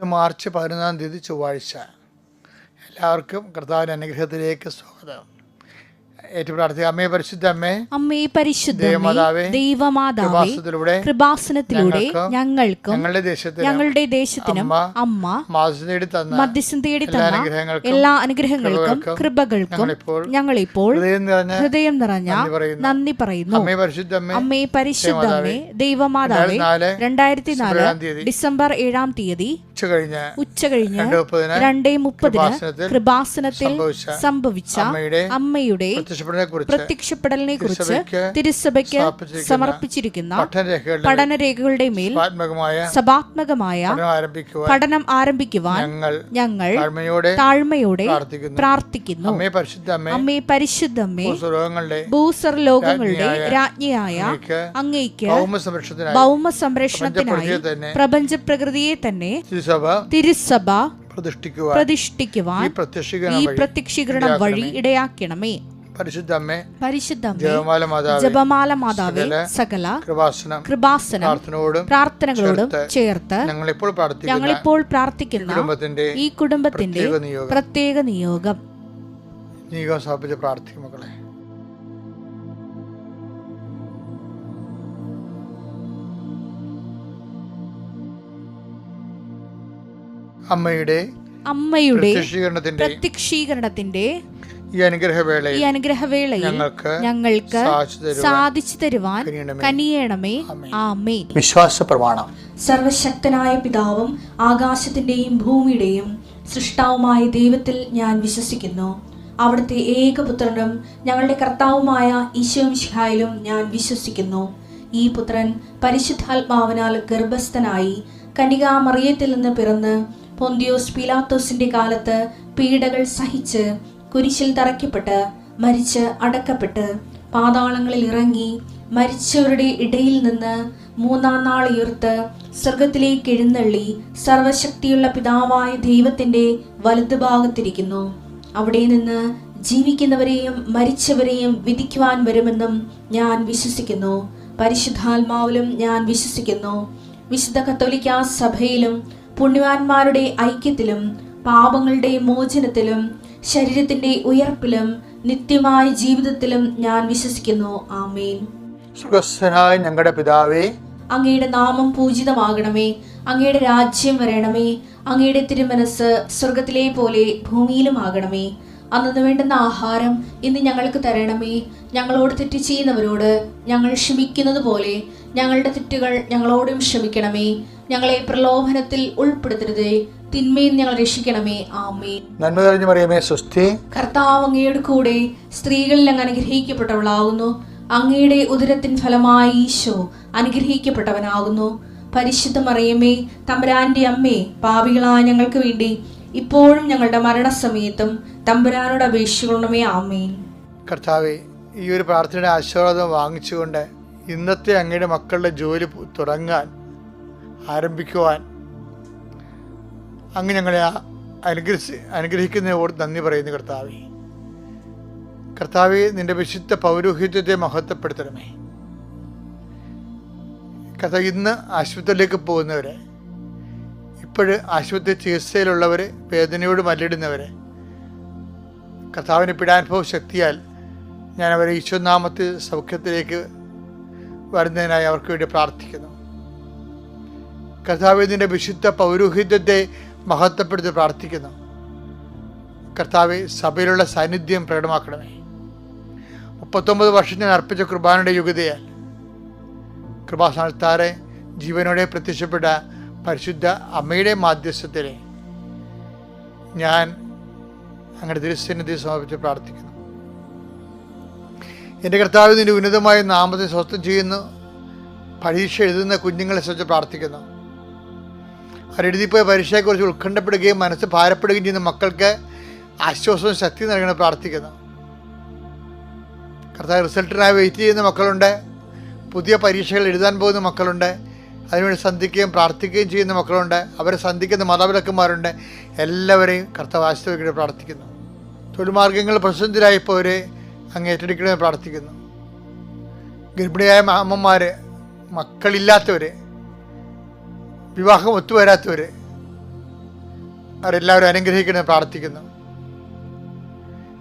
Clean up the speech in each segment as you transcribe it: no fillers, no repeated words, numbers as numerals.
March 11 ചൊവ്വാഴ്ച. എല്ലാവർക്കും കർത്താവിൻ്റെ അനുഗ്രഹത്തിലേക്ക് സ്വാഗതം. ഏറ്റവും പ്രാർത്ഥിക്കുക. അമ്മേ പരിശുദ്ധ അമ്മേ, അമ്മേ പരിശുദ്ധ ദൈവമാതാവേ, കൃപാസനത്തിലൂടെ ഞങ്ങൾക്കും ഞങ്ങളുടെ ദേശത്തിനും അമ്മ മധ്യസ്ഥം തേടി തന്ന എല്ലാ അനുഗ്രഹങ്ങൾക്കും കൃപകൾക്കും ഞങ്ങളിപ്പോൾ ഹൃദയം നിറഞ്ഞ നന്ദി പറയുന്നു. അമ്മേ പരിശുദ്ധ അമ്മേ ദൈവമാതാവേ, 2004 ഡിസംബർ 7-ാം തീയതി ഉച്ചകഴിഞ്ഞ് 2:30 കൃപാസനത്തിൽ സംഭവിച്ച അമ്മയുടെ പ്രത്യക്ഷപ്പെടലിനെ കുറിച്ച് തിരുസഭയ്ക്ക് സമർപ്പിച്ചിരിക്കുന്ന പഠനരേഖകളുടെ മേൽ സഭാത്മകമായ പഠനം ആരംഭിക്കുവാൻ ഞങ്ങൾ താഴ്മയോടെ പ്രാർത്ഥിക്കുന്നു. അമ്മേ പരിശുദ്ധമ്മേ, ഭൂസ്വർലോകങ്ങളുടെ രാജ്ഞിയായ അങ്ങയ്ക്ക് ഭൗമ സംരക്ഷണത്തിനായി പ്രപഞ്ച പ്രകൃതിയെ തന്നെ തിരുസഭ പ്രതിഷ്ഠിക്കുവാൻ ഈ പ്രത്യക്ഷീകരണം വഴി ഇടയാക്കണമേ. ജപമാല മാതാവേ, സകല കൃപാസനം പ്രാർത്ഥനകളോടും ചേർത്ത് ഞങ്ങളിപ്പോൾ പ്രാർത്ഥിക്കുന്ന ഈ കുടുംബത്തിന്റെ പ്രത്യേക നിയോഗം പ്രാർത്ഥിക്കും. മക്കളെ, അമ്മയുടെ പ്രത്യക്ഷീകരണത്തിന്റെ ഈ അനുഗ്രഹവേളയിൽ ഞങ്ങൾക്ക് സാധിച്ചു തരുവാൻ കനിയണമേ. ആമേൻ. വിശ്വാസ പ്രമാണം. സർവശക്തനായ പിതാവും ആകാശത്തിന്റെയും ഭൂമിയുടെയും സൃഷ്ടാവുമായ ദൈവത്തിൽ ഞാൻ വിശ്വസിക്കുന്നു. അവിടുത്തെ ഏകപുത്രനും ഞങ്ങളുടെ കർത്താവുമായ ഈശോ മിശിഹായിലും ഞാൻ വിശ്വസിക്കുന്നു. ഈ പുത്രൻ പരിശുദ്ധാത്മാവിനാൽ ഗർഭസ്ഥനായി കന്യകാമറിയത്തിൽ നിന്ന് പിറന്ന് പൊന്തിയോസ് പീലാത്തോസിന്റെ കാലത്ത് പീഡകൾ സഹിച്ച് കുരിശിൽ തറയ്ക്കപ്പെട്ട് മരിച്ച് അടക്കപ്പെട്ട് പാതാളങ്ങളിൽ ഇറങ്ങി മരിച്ചവരുടെ ഇടയിൽ നിന്ന് 3-ാം നാൾ ഉയർത്ത് സ്വർഗത്തിലേക്ക് എഴുന്നള്ളി സർവശക്തിയുള്ള പിതാവായ ദൈവത്തിന്റെ വലതുഭാഗത്തിരിക്കുന്നു. അവിടെ നിന്ന് ജീവിക്കുന്നവരെയും മരിച്ചവരെയും വിധിക്കുവാൻ വരുമെന്നും ഞാൻ വിശ്വസിക്കുന്നു. പരിശുദ്ധാത്മാവിലും ഞാൻ വിശ്വസിക്കുന്നു. വിശുദ്ധ കത്തോലിക്കാ സഭയിലും പുണ്യവാന്മാരുടെ ഐക്യത്തിലും പാപങ്ങളുടെ മോചനത്തിലും ശരീരത്തിന്റെ ഉയർപ്പിലും നിത്യമായ ജീവിതത്തിലും ഞാൻ വിശ്വസിക്കുന്നു. ആമേൻ. സ്വർഗ്ഗസ്ഥനായ ഞങ്ങളുടെ പിതാവേ, അങ്ങയുടെ നാമം പൂജിതമാകണമേ. അങ്ങയുടെ രാജ്യം വരണമേ. അങ്ങയുടെ തിരുമനസ് സ്വർഗത്തിലെ പോലെ ഭൂമിയിലും ആകണമേ. അന്നു വേണ്ടുന്ന ആഹാരം ഇന്ന് ഞങ്ങൾക്ക് തരണമേ. ഞങ്ങളോട് തെറ്റ് ചെയ്യുന്നവരോട് ഞങ്ങൾ ക്ഷമിക്കുന്നത് പോലെ ഞങ്ങളുടെ തെറ്റുകൾ ഞങ്ങളോടും ക്ഷമിക്കണമേ. ഞങ്ങളെ പ്രലോഭനത്തിൽ ഉൾപ്പെടുത്തരുതേ, തിന്മയിൽ ഞങ്ങൾ രക്ഷിക്കണമേ. ആമേൻ. നന്മ നിറഞ്ഞ മറിയമേ, സ്വസ്തി. കർത്താവ് അങ്ങയുടെ കൂടെ സ്ത്രീകളിൽ അങ്ങ് അനുഗ്രഹിക്കപ്പെട്ടവളാകുന്നു. അങ്ങയുടെ ഉദരത്തിൻ ഫലമായി ഈശോ അനുഗ്രഹിക്കപ്പെട്ടവനാകുന്നു. പരിശുദ്ധ മറിയമേ, തമ്പുരാന്റെ അമ്മേ, പാപികളായ ഞങ്ങൾക്ക് വേണ്ടി ഇപ്പോഴും ഞങ്ങളുടെ മരണസമയത്തും തമ്പുരാനോട് അപേക്ഷിക്കണമേ. ആമേൻ. കർത്താവേ, ഈ ഒരു പ്രാർത്ഥനയുടെ ആശീർവാദം വാങ്ങിച്ചുകൊണ്ട് ഇന്നത്തെ അങ്ങയുടെ മക്കളുടെ ജോലി തുടങ്ങാൻ ആരംഭിക്കുവാൻ അങ്ങ് ഞങ്ങളെ അനുഗ്രഹിക്കുന്നതിനോട് നന്ദി പറയുന്നു. കർത്താവേ, നിന്റെ വിശുദ്ധ പൗരോഹിത്യത്തെ മഹത്വപ്പെടുത്തണമേ. കർത്താവ്, ഇന്ന് ആശുപത്രിയിലേക്ക് പോകുന്നവരെ, ഇപ്പോഴ് ആശുപത്രി ചികിത്സയിലുള്ളവർ, വേദനയോട് മല്ലിടുന്നവരെ, കർത്താവിൻ്റെ പീഡാനുഭവ ശക്തിയാൽ ഞാൻ അവരെ ഈശോനാമത്തിൽ സൗഖ്യത്തിലേക്ക് വരുന്നതിനായി അവർക്ക് വേണ്ടി പ്രാർത്ഥിക്കുന്നു. കർത്താവേ, നിന്റെ വിശുദ്ധ പൗരോഹിത്യത്തെ മഹത്വപ്പെടുത്തി പ്രാർത്ഥിക്കുന്നു. കർത്താവേ, സഭയിലുള്ള സാന്നിധ്യം പ്രകടമാക്കണമേ. 39 വർഷം ഞാൻ അർപ്പിച്ച കുർബാനയുടെ യുഗതയാൽ കൃപാസ്ഥാനത്താറെ ജീവനോടെ പ്രത്യക്ഷപ്പെട്ട പരിശുദ്ധ അമ്മയുടെ മാധ്യസ്ഥത്തിൽ ഞാൻ അങ്ങയുടെ തിരുസന്നിധി സമർപ്പിച്ച് പ്രാർത്ഥിക്കുന്നു. എൻ്റെ കർത്താവ്, നിന്റെ ഉന്നതമായ നാമത്തെ സ്വസ്ഥം ചെയ്യുന്നു. പരീക്ഷ എഴുതുന്ന കുഞ്ഞുങ്ങളെ സംബന്ധിച്ച് പ്രാർത്ഥിക്കുന്നു. അവരെഴുതിപ്പോയ പരീക്ഷയെക്കുറിച്ച് ഉത്കണ്ഠപ്പെടുകയും മനസ്സ് ഭാരപ്പെടുകയും ചെയ്യുന്ന മക്കൾക്ക് ആശ്വാസവും ശക്തി നൽകണം പ്രാർത്ഥിക്കുന്നു. കർത്താവ്, റിസൾട്ടിനായി വെയിറ്റ് ചെയ്യുന്ന മക്കളുണ്ട്. പുതിയ പരീക്ഷകൾ എഴുതാൻ പോകുന്ന മക്കളുണ്ട്. അതിനുവേണ്ടി സന്ധിക്കുകയും പ്രാർത്ഥിക്കുകയും ചെയ്യുന്ന മക്കളുണ്ട്. അവരെ സന്ധിക്കുന്ന മാതാപിതാക്കന്മാരുണ്ട്. എല്ലാവരെയും കർത്താവ് ആശ്രയിക്കണമെന്ന് പ്രാർത്ഥിക്കുന്നു. തൊഴിൽ മാർഗങ്ങൾ പ്രതിസന്ധിയിലായപ്പോഴേ അങ്ങ് ഏറ്റെടുക്കണമെന്ന് പ്രാർത്ഥിക്കുന്നു. ഗർഭിണിയായ അമ്മമാർ, മക്കളില്ലാത്തവർ, വിവാഹം ഒത്തുവരാത്തവർ, അവരെല്ലാവരും അനുഗ്രഹിക്കണമെന്ന് പ്രാർത്ഥിക്കുന്നു.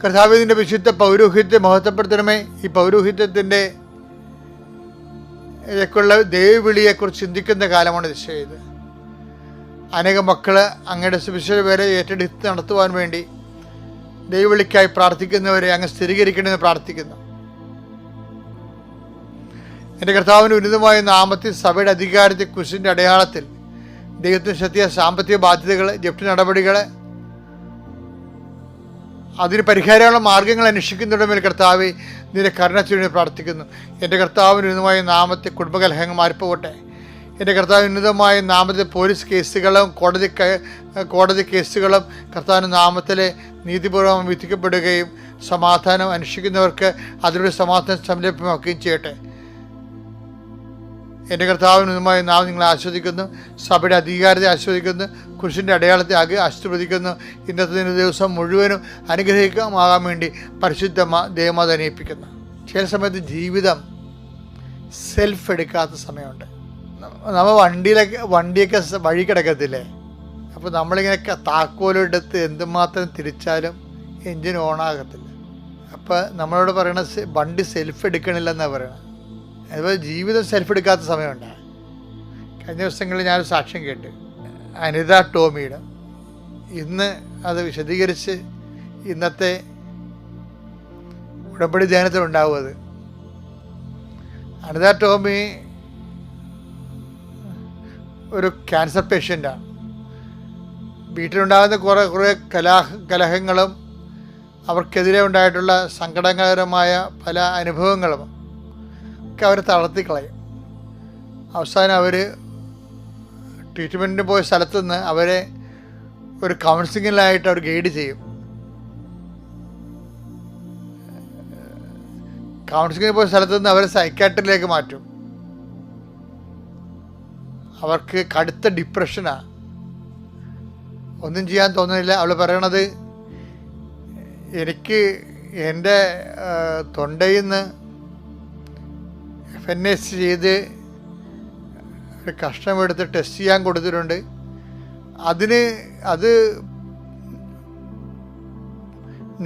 കർത്താവിൻ്റെ വിശുദ്ധ പൗരോഹിത്യം മഹത്വപ്പെടുത്തണമേ. ഈ പൗരോഹിത്യത്തിൻ്റെ ഇതൊക്കെയുള്ള ദൈവവിളിയെക്കുറിച്ച് ചിന്തിക്കുന്ന കാലമാണ് ഇത് ചെയ്ത്. അനേകം മക്കൾ അങ്ങയുടെ സുവിശേഷ വരെ ഏറ്റെടുത്ത് നടത്തുവാൻ വേണ്ടി ദൈവവിളിക്കായി പ്രാർത്ഥിക്കുന്നവരെ അങ്ങ് സ്ഥിരീകരിക്കണമെന്ന് പ്രാർത്ഥിക്കുന്നു. എൻ്റെ കർത്താവിന് ഉന്നതമായ നാമത്തിൽ സഭയുടെ അധികാരത്തെ കുരിശിൻ്റെ അടയാളത്തിൽ ദൈവത്തിന് ശക്തിയ സാമ്പത്തിക ബാധ്യതകൾ, ജപ്തി നടപടികൾ, അതിന് പരിഹാരമുള്ള മാർഗ്ഗങ്ങൾ അന്വേഷിക്കുന്നതിൻ്റെ മേൽ കർത്താവെ നിന്റെ കരുണ പ്രാർത്ഥിക്കുന്നു. എൻ്റെ കർത്താവിന് ഉന്നതമായ നാമത്തെ കുടുംബകലഹങ്ങൾ മാറിപ്പോകട്ടെ. എൻ്റെ കർത്താവിന് ഉന്നതമായ നാമത്തിൽ പോലീസ് കേസുകളും കോടതി കേസുകളും കർത്താവിൻ്റെ നാമത്തിൽ നീതിപൂർവ്വം വിധിക്കപ്പെടുകയും സമാധാനം അന്വേഷിക്കുന്നവർക്ക് അതിലൂടെ സമാധാനം സംലഭ്യമാക്കുകയും ചെയ്യട്ടെ. എൻ്റെ കർത്താവിന് ഉന്നതമായ നാമം നിങ്ങളെ ആസ്വദിക്കുന്നു. സഭയുടെ അധികാരത്തെ ആസ്വദിക്കുന്നു. കുരിശിൻ്റെ അടയാളത്തെ ആശീർവദിക്കുന്നു. ഇന്നത്തെ ദിവസം മുഴുവനും അനുഗ്രഹിക്കാമാകാൻ വേണ്ടി പരിശുദ്ധ ദൈവമാത അനയിപ്പിക്കുന്നു. ചില സമയത്ത് ജീവിതം സെൽഫ് എടുക്കാത്ത സമയമുണ്ട്. നമ്മൾ വണ്ടിയൊക്കെ വഴി കിടക്കത്തില്ലേ? അപ്പോൾ നമ്മളിങ്ങനെ താക്കോലെടുത്ത് എന്തുമാത്രം തിരിച്ചാലും എൻജിൻ ഓണാകത്തില്ല. അപ്പോൾ നമ്മളോട് പറയണ വണ്ടി സെൽഫ് എടുക്കണില്ലെന്നാണ് പറയണത്. അതുപോലെ ജീവിതം സെൽഫ് എടുക്കാത്ത സമയമുണ്ട്. കഴിഞ്ഞ ദിവസങ്ങളിൽ ഞാനൊരു സാക്ഷ്യം കേട്ട് അനിത ടോമിയുടെ. ഇന്ന് അത് വിശദീകരിച്ച് ഇന്നത്തെ ഉടമ്പടി ധ്യാനത്തിലുണ്ടാവും. അത് അനിത ടോമി ഒരു ക്യാൻസർ പേഷ്യൻ്റാണ്. വീട്ടിലുണ്ടാകുന്ന കുറേ കലഹങ്ങളും അവർക്കെതിരെ ഉണ്ടായിട്ടുള്ള സങ്കടകരമായ പല അനുഭവങ്ങളും ഒക്കെ അവർ തളർത്തിക്കളയും. അവസാനം അവർ ട്രീറ്റ്മെൻറ്റിന് പോയ സ്ഥലത്തു നിന്ന് അവരെ ഒരു കൗൺസിലിങ്ങിലായിട്ട് അവർ ഗൈഡ് ചെയ്യും. കൗൺസിലിങ്ങിന് പോയ സ്ഥലത്തു നിന്ന് അവരെ സൈക്കാട്രിയിലേക്ക് മാറ്റും. അവർക്ക് കടുത്ത ഡിപ്രഷനാണ്, ഒന്നും ചെയ്യാൻ തോന്നുന്നില്ല. അവൾ പറയണത്, എനിക്ക് എൻ്റെ തൊണ്ടയിൽ നിന്ന് FNS ചെയ്ത് ഒരു കഷ്ണമെടുത്ത് ടെസ്റ്റ് ചെയ്യാൻ കൊടുത്തിട്ടുണ്ട്. അത്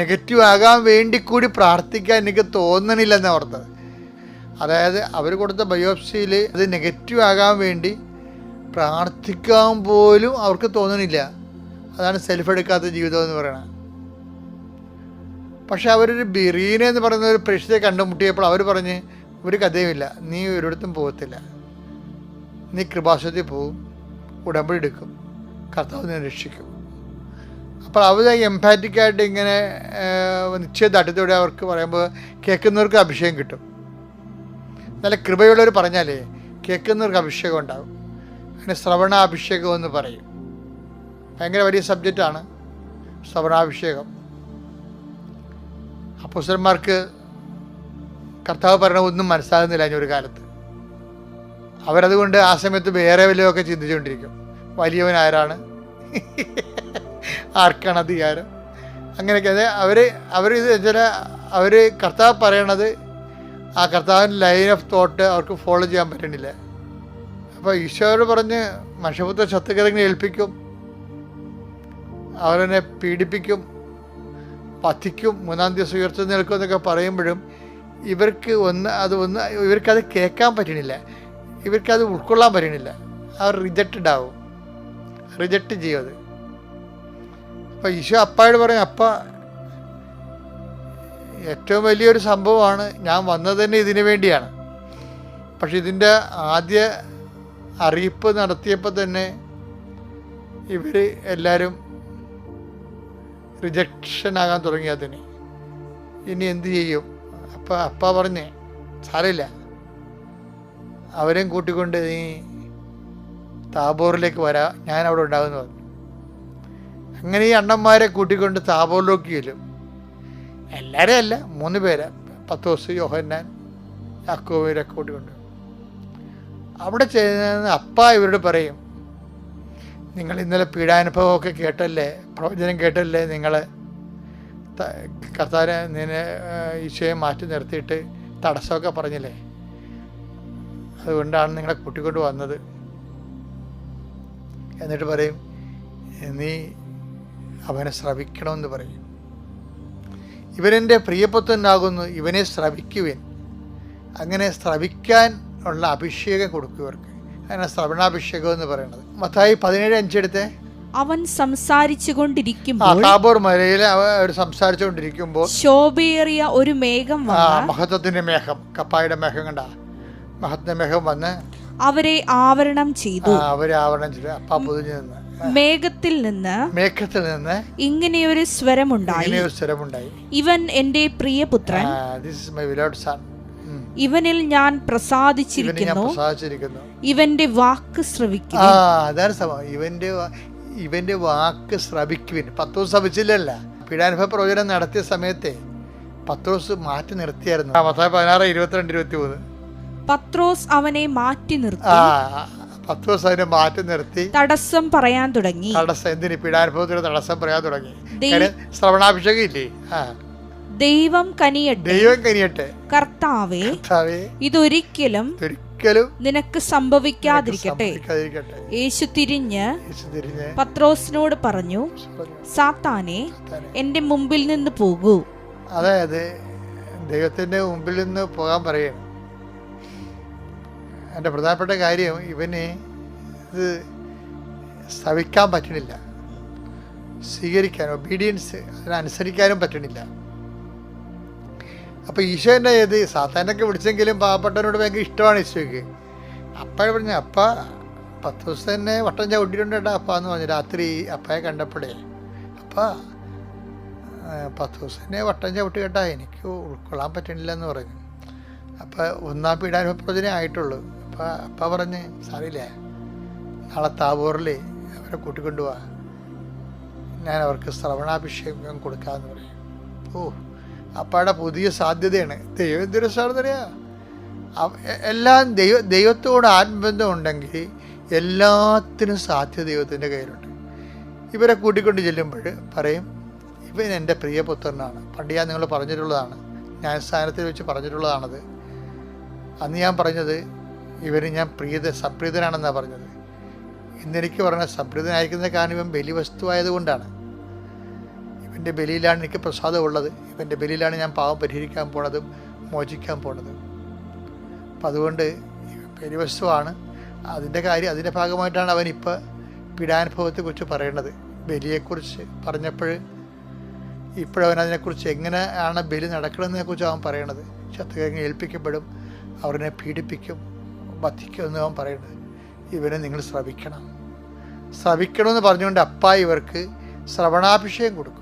നെഗറ്റീവ് ആകാൻ വേണ്ടി കൂടി പ്രാർത്ഥിക്കാൻ എനിക്ക് തോന്നണില്ലെന്നാണ് ഓർത്തത്. അതായത് അവർ കൊടുത്ത ബയോപ്സിയിൽ അത് നെഗറ്റീവ് ആകാൻ വേണ്ടി പ്രാർത്ഥിക്കാൻ പോലും അവർക്ക് തോന്നണില്ല. അതാണ് സെൽഫ് എടുക്കാത്ത ജീവിതം എന്ന് പറയുന്നത്. പക്ഷെ അവരൊരു ബിറീന എന്ന് പറയുന്ന ഒരു പ്രേക്ഷിതയെ കണ്ടുമുട്ടിയപ്പോൾ അവർ പറഞ്ഞ്, ഒരു കഥയുമില്ല, നീ ഒരിടത്തും പോകത്തില്ല, നീ കൃപാസനത്തിൽ പോവും, ഉടമ്പടി എടുക്കും, കർത്താവ് നിന്നെ രക്ഷിക്കും. അപ്പോൾ അവർ എംപാറ്റിക്കായിട്ട് ഇങ്ങനെ നിശ്ചയദാർഢ്യത്തോടെ അവർക്ക് പറയുമ്പോൾ കേൾക്കുന്നവർക്ക് അഭിഷേകം കിട്ടും. നല്ല കൃപയുള്ളവർ പറഞ്ഞാലേ കേൾക്കുന്നവർക്ക് അഭിഷേകം ഉണ്ടാകും. അതിന് ശ്രവണാഭിഷേകം എന്ന് പറയും. ഭയങ്കര വലിയ സബ്ജക്റ്റാണ് ശ്രവണാഭിഷേകം. അപ്പോസ്തലന്മാർക്ക് കർത്താവ് പറഞ്ഞ ഒന്നും മനസ്സിലാകുന്നില്ല ഒരു കാലത്ത്. അവരതുകൊണ്ട് ആ സമയത്ത് വേറെ വല്ലതൊക്കെ ചിന്തിച്ചുകൊണ്ടിരിക്കും. വലിയവൻ ആരാണ്, ആർക്കാണ് അധികാരം, അങ്ങനെയൊക്കെ. അത് അവർ കർത്താവ് പറയണത് ആ കർത്താവിൻ്റെ ലൈൻ ഓഫ് തോട്ട് അവർക്ക് ഫോളോ ചെയ്യാൻ പറ്റണില്ല. അപ്പോൾ ഈശോയോട് പറഞ്ഞ് മനുഷ്യപുത്ര ശത്രുക്കളെ ഏൽപ്പിക്കും, അവരെന്നെ പീഡിപ്പിക്കും, പതിക്കും, 3-ാം ദിവസം ഉയർത്തി നിൽക്കും എന്നൊക്കെ പറയുമ്പോഴും ഇവർക്കത് കേൾക്കാൻ പറ്റണില്ല, ഇവർക്കത് ഉൾക്കൊള്ളാൻ പറ്റണില്ല. അവർ റിജക്റ്റഡ് ആവും, റിജക്റ്റ് ചെയ്യും അത്. അപ്പോൾ ഈശോ അപ്പായോട് പറയും, അപ്പ ഏറ്റവും വലിയൊരു സംഭവമാണ്, ഞാൻ വന്നത് തന്നെ ഇതിനു വേണ്ടിയാണ്. പക്ഷെ ഇതിൻ്റെ ആദ്യ അറിയിപ്പ് നടത്തിയപ്പോൾ തന്നെ ഇവർ എല്ലാവരും റിജക്ഷൻ ആകാൻ തുടങ്ങി. അതിന് ഇനി എന്തു ചെയ്യും? അപ്പം അപ്പ പറഞ്ഞേ, സാരമില്ല, അവരെയും കൂട്ടിക്കൊണ്ട് നീ താബോറിലേക്ക് വരാ, ഞാൻ അവിടെ ഉണ്ടാകുമെന്ന് പറഞ്ഞു. അങ്ങനെ ഈ അണ്ണന്മാരെ കൂട്ടിക്കൊണ്ട് താബോറിലേക്ക് ചെല്ലും. എല്ലാവരും അല്ല, 3 പേര്, പത്രോസ്, യോഹന്നാൻ, യാക്കോബ്, ഇവരൊക്കെ കൂട്ടിക്കൊണ്ട്. അവിടെ ചെയ്യുന്ന അപ്പ ഇവരോട് പറയും, നിങ്ങൾ ഇന്നലെ പീഡാനുഭവമൊക്കെ കേട്ടല്ലേ, പ്രവചനം കേട്ടല്ലേ, നിങ്ങൾ കർത്താവിനെ നിന്നെ ഈശോയെ മാറ്റി നിർത്തിയിട്ട് തടസ്സമൊക്കെ പറഞ്ഞില്ലേ, അതുകൊണ്ടാണ് നിങ്ങളെ കൂട്ടിക്കൊണ്ട് വന്നത്. എന്നിട്ട് പറയും, നീ അവനെ ശ്രവിക്കണമെന്ന് പറയും. ഇവനെൻ്റെ പ്രിയപുത്രനാകുന്നു, ഇവനെ ശ്രവിക്കുവിൻ. അങ്ങനെ ശ്രവിക്കാൻ ഉള്ള അഭിഷേകം കൊടുക്കുവർക്ക്. അങ്ങനെ ശ്രവണാഭിഷേകം എന്ന് പറയുന്നത്. മത്തായി 17:5 എടുത്തേ. അവൻ സംസാരിച്ചു കൊണ്ടിരിക്കുമ്പോൾ, താബോർ മലയിൽ അവർ സംസാരിച്ചുകൊണ്ടിരിക്കുമ്പോൾ ശോഭയേറിയ ഒരു മേഘം വന്ന്, മഹത്വത്തിന്റെ മേഘം, കപ്പായുടെ മേഘം കണ്ട മഹത്വ മേഘം വന്ന് അവരെ ആവരണം ചെയ്തു. അവരെ ആവരണം ചെയ്തു. അപ്പ പൊതിഞ്ഞു നിന്ന് മേഘത്തിൽ നിന്ന് ഇങ്ങനെയൊരു സ്വരമുണ്ടായി, ഇവൻ എന്റെ പ്രിയപുത്രൻ, ഇവനിൽ ഞാൻ പ്രസാദിച്ചിരിക്കുന്നു, ഇവന്റെ വാക്ക് ശ്രവിക്കുന്നു. ഇവന്റെ വാക്ക് ശ്രവിക്കുവിൻ. പത്രോസ് ശ്രവിച്ചില്ലല്ല. പീഡാനുഭവ പ്രവചനം നടത്തിയ സമയത്തെ പത്രോസ് മാറ്റി നിർത്തിയായിരുന്നു. 16:22-23 പത്രോസ് അവനെ മാറ്റി നിർത്തി. പത്രോസ് അതിനെ മാറ്റി നിർത്തി തടസ്സം പറയാൻ തുടങ്ങി. തടസ്സം എന്തിന്? പീഡാനുഭവത്തിന് തടസ്സം പറയാൻ തുടങ്ങി. ശ്രവണാഭിഷേകം ഇല്ലേ? ദൈവം കനിയട്ടെ, കർത്താവേ, ഇതൊരിക്കലും നിനക്ക് സംഭവിക്കാതിരിക്കട്ടെ. യേശു തിരിഞ്ഞ് പത്രോസിനോട് പറഞ്ഞു, സാത്താനെ, എന്റെ മുമ്പിൽ നിന്ന് പോകൂ. അതായത് ദൈവത്തിന്റെ മുമ്പിൽ നിന്ന് പോകാൻ പറയണം. എൻ്റെ പ്രധാനപ്പെട്ട കാര്യം, ഇവന് ഇത് ശ്രവിക്കാൻ പറ്റണില്ല, സ്വീകരിക്കാൻ, ഒബീഡിയൻസ് അതിനനുസരിക്കാനും പറ്റണില്ല. അപ്പോൾ ഈശോൻ്റെ ഏത് സാത്താനൊക്കെ വിളിച്ചെങ്കിലും പാവപ്പെട്ടവനോട് ഭയങ്കര ഇഷ്ടമാണ് ഈശോയ്ക്ക്. അപ്പഴ പറഞ്ഞു, അപ്പ 10 ദിവസം തന്നെ വട്ടം ചവിട്ടിയിട്ടുണ്ടോ അപ്പ എന്ന് പറഞ്ഞു. രാത്രി അപ്പയെ കണ്ടപ്പോഴേ, അപ്പ 10 ദിവസം തന്നെ വട്ടം ചവിട്ടി കേട്ടാ എനിക്ക് ഉൾക്കൊള്ളാൻ പറ്റണില്ല എന്ന് പറഞ്ഞു. അപ്പം 1-ാം പീഡാനുഭവ പ്രവചനം ആയിട്ടുള്ളൂ. അപ്പം അപ്പ പറഞ്ഞ്, സാറില്ലേ, നാളെ താബോറിൽ അവരെ കൂട്ടിക്കൊണ്ടുപോവാ, ഞാൻ അവർക്ക് ശ്രവണാഭിഷേകം കൊടുക്കാമെന്ന് പറയും. ഓ, അപ്പയുടെ പുതിയ സാധ്യതയാണ്. ദൈവം എന്തൊരു സാധ്യതയാ! എല്ലാം ദൈവത്തോട് ആത്മബന്ധം ഉണ്ടെങ്കിൽ എല്ലാത്തിനും സാധ്യത ദൈവത്തിൻ്റെ കയ്യിലുണ്ട്. ഇവരെ കൂട്ടിക്കൊണ്ട് ചെല്ലുമ്പോൾ പറയും, ഇവൻ എൻ്റെ പ്രിയപുത്രനാണ്. പണ്ട് ഞാൻ നിങ്ങൾ പറഞ്ഞിട്ടുള്ളതാണ്, ഞാൻ സ്ഥാനത്തിൽ വെച്ച് പറഞ്ഞിട്ടുള്ളതാണത്. അന്ന് ഞാൻ പറഞ്ഞത് ഇവന് ഞാൻ സംപ്രീതനാണെന്നാണ് പറഞ്ഞത്. ഇന്നെനിക്ക് പറഞ്ഞ സംപ്രീതനായിരിക്കുന്ന കാരണം ഇവൻ ബലിവസ്തുവായതുകൊണ്ടാണ്. ഇവൻ്റെ ബലിയിലാണ് എനിക്ക് പ്രസാദമുള്ളത്. ഇവൻ്റെ ബലിയിലാണ് ഞാൻ പാവം പരിഹരിക്കാൻ പോണതും മോചിക്കാൻ പോണതും. അപ്പം അതുകൊണ്ട് ബലിവസ്തുവാണ്. അതിൻ്റെ ഭാഗമായിട്ടാണ് അവൻ ഇപ്പോൾ പീഡാനുഭവത്തെക്കുറിച്ച് പറയേണ്ടത്. ബലിയെക്കുറിച്ച് പറഞ്ഞപ്പോൾ ഇപ്പോഴവൻ അതിനെക്കുറിച്ച് എങ്ങനെയാണ് ബലി നടക്കണമെന്നതിനെക്കുറിച്ച് അവൻ പറയണത്. ശത്രുക്കൾ ഏൽപ്പിക്കപ്പെടും, അവരെ പീഡിപ്പിക്കും, വധിക്കുമെന്ന് അവൻ പറയുന്നത്. ഇവനെ നിങ്ങൾ ശ്രവിക്കണമെന്ന് പറഞ്ഞുകൊണ്ട് അപ്പ ഇവർക്ക് ശ്രവണാഭിഷേകം കൊടുക്കും.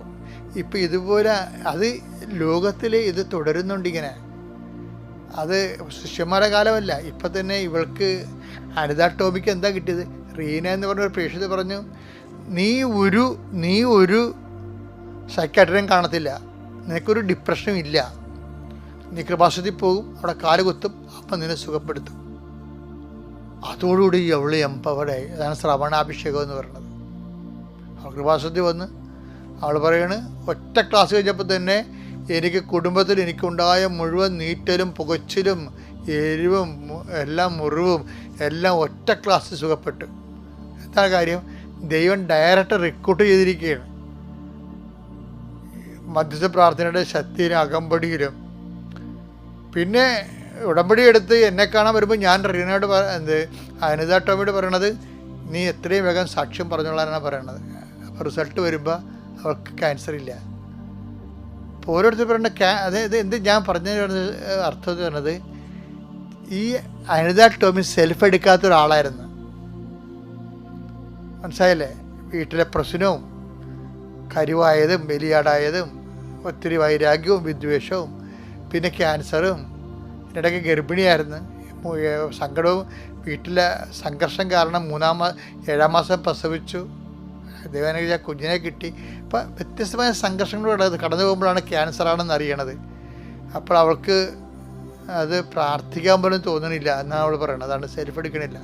ഇപ്പം ഇതുപോലെ അത് ലോകത്തിൽ ഇത് തുടരുന്നുണ്ടിങ്ങനെ. അത് ശിഷ്യന്മാരുടെ കാലമല്ല, ഇപ്പം തന്നെ ഇവൾക്ക് അനിത ടോമിക്ക് എന്താ കിട്ടിയത്? റീന എന്ന് പറഞ്ഞൊരു പ്രേക്ഷിത പറഞ്ഞു, നീ ഒരു സൈക്കാട്രിയും കാണത്തില്ല, നിനക്കൊരു ഡിപ്രഷനും ഇല്ല, നീ കൃപാസനത്തിൽ പോകും, അവിടെ കാല് കുത്തും, അപ്പം നിന്നെ സുഖപ്പെടുത്തും. അതോടുകൂടി അവൾ എംപവർഡായി. അതാണ് ശ്രവണാഭിഷേകം എന്ന് പറയുന്നത്. അവൾ കൃപാസനത്തിൽ വന്ന് അവൾ പറയണ്, ഒറ്റ ക്ലാസ് കഴിഞ്ഞപ്പോൾ തന്നെ എനിക്ക് കുടുംബത്തിൽ എനിക്കുണ്ടായ മുഴുവൻ നീറ്റലും പുകച്ചിലും എരിവും എല്ലാം മുറിവും എല്ലാം ഒറ്റ ക്ലാസ് സുഖപ്പെട്ടു. എന്താ കാര്യം? ദൈവം ഡയറക്റ്റ് റിക്രൂട്ട് ചെയ്തിരിക്കുകയാണ്. മധ്യസ്ഥ പ്രാർത്ഥനയുടെ ശക്തിയിലും അകമ്പടിയിലും. പിന്നെ ഉടമ്പടി എടുത്ത് എന്നെ കാണാൻ വരുമ്പോൾ ഞാൻ റീനയോട് അനിത ടോമിയോട് പറയണത്, നീ എത്രയും വേഗം സാക്ഷ്യം പറഞ്ഞോളാനാണ് പറയണത്. അപ്പോൾ റിസൾട്ട് വരുമ്പോൾ അവൾക്ക് ക്യാൻസർ ഇല്ല. അപ്പോൾ ഓരോരുത്തർ പറയേണ്ട അതായത് എന്ത് ഞാൻ പറഞ്ഞ അർത്ഥം പറഞ്ഞത്, ഈ അനിത ടോമി സെൽഫ് എടുക്കാത്ത ഒരാളായിരുന്നു. മനസ്സിലായില്ലേ? വീട്ടിലെ പ്രശ്നവും കരിവായതും ബലിയാടായതും ഒത്തിരി വൈരാഗ്യവും വിദ്വേഷവും പിന്നെ ക്യാൻസറും, ഇടയ്ക്ക് ഗർഭിണിയായിരുന്നു, സങ്കടവും വീട്ടിലെ സംഘർഷം കാരണം 7-ാം മാസം പ്രസവിച്ചു, ദൈവനെ കുഞ്ഞിനെ കിട്ടി. അപ്പം വ്യത്യസ്തമായ സംഘർഷങ്ങളോട് കടന്നു പോകുമ്പോഴാണ് ക്യാൻസറാണെന്ന് അറിയണത്. അപ്പോൾ അവൾക്ക് അത് പ്രാർത്ഥിക്കാൻ പോലും തോന്നണില്ല എന്നാണ് അവൾ പറയണത്. അതാണ് സെൽഫ് എടുക്കണില്ല.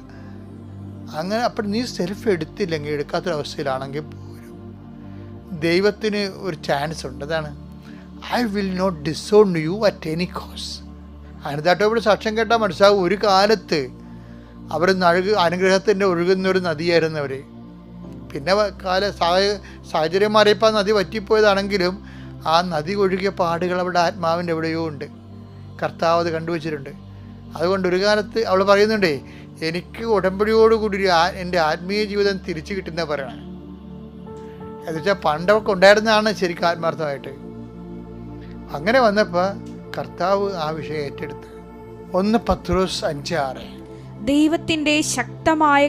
അങ്ങനെ അപ്പോൾ നീ സെൽഫ് എടുത്തില്ലെങ്കിൽ, എടുക്കാത്തൊരവസ്ഥയിലാണെങ്കിൽ പോലും ദൈവത്തിന് ഒരു ചാൻസ് ഉണ്ട്. അതാണ് I will not disown you at any cost. അനിതാട്ടോവിടെ സാക്ഷ്യം കേട്ടാൽ മനസ്സിലാവും, ഒരു കാലത്ത് അവർ അനുഗ്രഹത്തിൻ്റെ ഒഴുകുന്നൊരു നദിയായിരുന്നു അവർ. പിന്നെ സാഹചര്യം മാറിയപ്പോൾ നദി വറ്റിപ്പോയതാണെങ്കിലും ആ നദി ഒഴുകിയ പാടുകൾ അവിടെ ആത്മാവിൻ്റെ എവിടെയോ ഉണ്ട്. കർത്താവ് അത് കണ്ടുവച്ചിട്ടുണ്ട്. അതുകൊണ്ട് ഒരു കാലത്ത് അവൾ പറയുന്നുണ്ടേ, എനിക്ക് ഉടമ്പടിയോടുകൂടി എൻ്റെ ആത്മീയ ജീവിതം തിരിച്ചു കിട്ടുന്ന പറയണം. എന്നുവെച്ചാൽ പണ്ടൊക്കെ ഉണ്ടായിരുന്നതാണ് ശരിക്കും ആത്മാർത്ഥമായിട്ട്. അങ്ങനെ വന്നപ്പോൾ കർത്താവ് ആ വിഷയം ഏറ്റെടുത്ത്. 1 പത്രോസ് 5:6 ദൈവത്തിന്റെ ശക്തമായ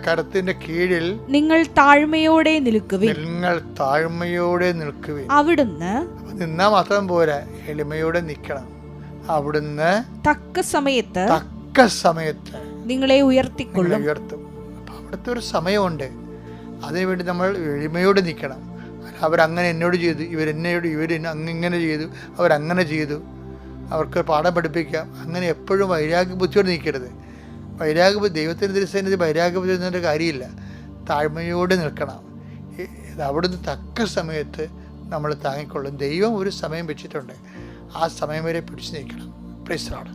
കരത്തിന്റെ കീഴിൽ നിങ്ങൾ താഴ്മയോടെ നിൽക്കുവിൻ. അവിടുന്ന് നിന്നാ മാത്രം പോരാ, എളിമയോടെ നിൽക്കണം. അവിടുന്ന് തക്ക സമയത്ത് നിങ്ങളെ ഉയർത്തും. അപ്പൊ അവിടുത്തെ ഒരു സമയമുണ്ട്. അതിനുവേണ്ടി നമ്മൾ എളിമയോടെ നിൽക്കണം. അവരങ്ങനെ എന്നോട് ചെയ്തു, ഇവർ ഇങ്ങനെ ചെയ്തു, അവരങ്ങനെ ചെയ്തു, അവർക്ക് പാഠം പഠിപ്പിക്കാം. അങ്ങനെ എപ്പോഴും വൈരാഗ്യ ബുദ്ധിയോട് നിൽക്കരുത്. ദൈവത്തിൻ്റെ തിരുസന്നിധി വൈരാഗ്യ ബുദ്ധി എന്നൊരു കാര്യമില്ല. താഴ്മയോടെ നിൽക്കണം. അവിടുന്ന് തക്ക സമയത്ത് നമ്മൾ താങ്ങിക്കൊള്ളും. ദൈവം ഒരു സമയം വെച്ചിട്ടുണ്ട്. ആ സമയം വരെ പിടിച്ചു നിൽക്കണം. Praise the Lord.